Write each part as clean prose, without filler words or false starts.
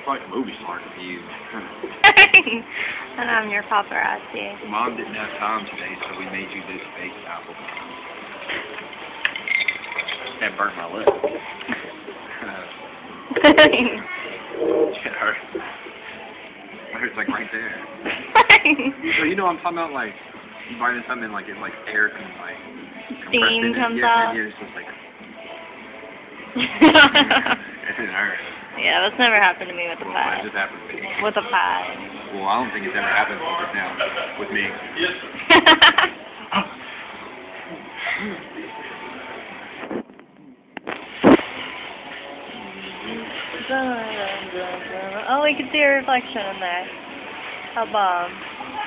like a movie star to you. And I'm your paparazzi. Mom didn't have time today, so we made you this baked apple pie. That burnt my lip. It hurt. It hurts like right there. So you know what I'm talking about? Like, you bite into something like it's like air can like Steam comes out. out. Yeah, it's just like it hurts. Yeah, that's never happened to me with a Well, pie. it just happened to me. With a pie. Well, I don't think it's ever happened just now with me. Oh, we can see a reflection in there. How bomb.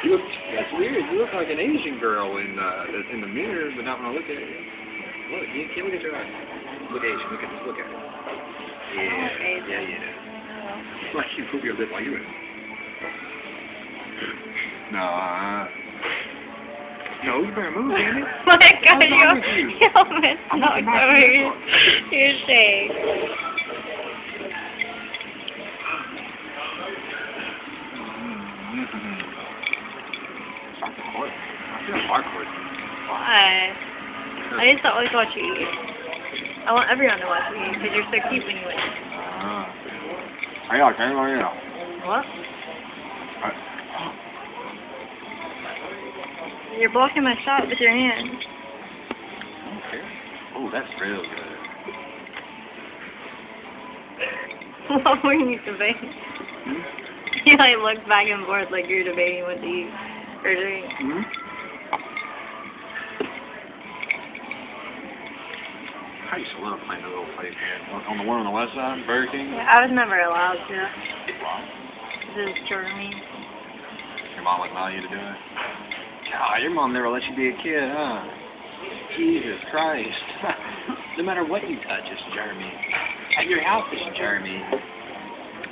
You look, that's weird. You look like an Asian girl in the mirror, but not when I look at you. Look, you can't look at your eyes. Look Asian. Look at this. Look at it. Yeah. Yeah. Like you move your lip like you would. No. No, you better move, damn it. My God, What's wrong with you? you almost knocked over your shake. I feel awkward. Why? I used to always watch you eat. I want everyone to watch you eat because you're so cute when you eat. What? You're blocking my shot with your hand. Okay. Oh, that's real good. What were you debating? You like looked back and forth like you're debating what to eat or drink. I used to love playing the little place game. On the one on the west side, Burger King. Yeah, I was never allowed to. Wow. This is Jeremy. Your mom wouldn't allow you to do it? God, your mom never let you be a kid, huh? Jesus Christ. No matter what you touch, it's Jeremy. At your house, it's Jeremy.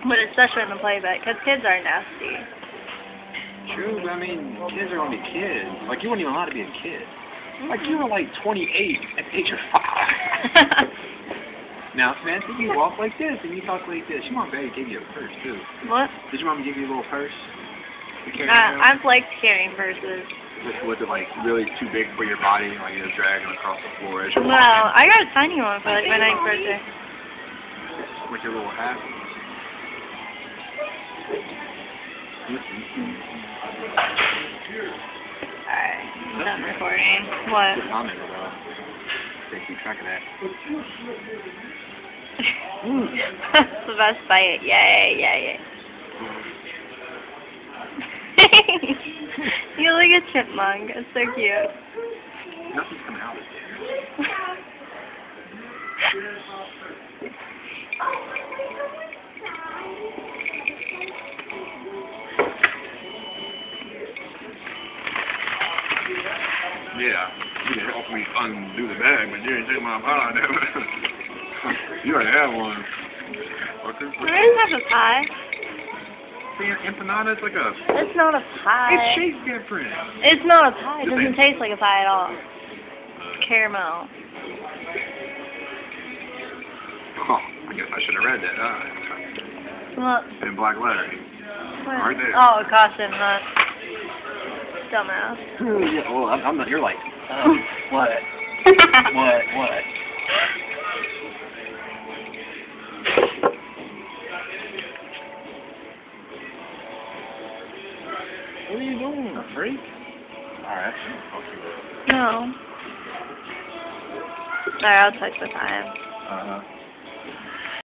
But especially in the playback, because kids are nasty. True, but I mean, kids are only kids. Like, you weren't even allowed to be a kid. Like, you were like 28 at the age of 5. Now, Samantha, you walk like this and you talk like this. Your mom better give you a purse, too. What? Did your mom give you a little purse? I've liked carrying purses. Was it like really too big for your body, like you just dragging across the floor as you're No, walking? I got a tiny one for like my 9th birthday. With your little hat? Alright, I'm done recording. What? Good comment, though. They keep track of that. That's the best bite. Yay. You look like a chipmunk. It's so cute. Nothing's coming out of it. Yeah, you can help me undo the bag, but you didn't take my pie. You already have one. I didn't have a pie. See, empanada is like a... It's not a pie. It's shaped different. It's not a pie. It doesn't taste like a pie at all. Caramel. Oh, I guess I should have read that, What? in black lettering. What? Right there. Oh, caution, not dumbass. Yeah, well, I'm not... You're like... what? What? What are you doing, a freak? Alright. No. Sorry, I'll touch the time. Uh-huh.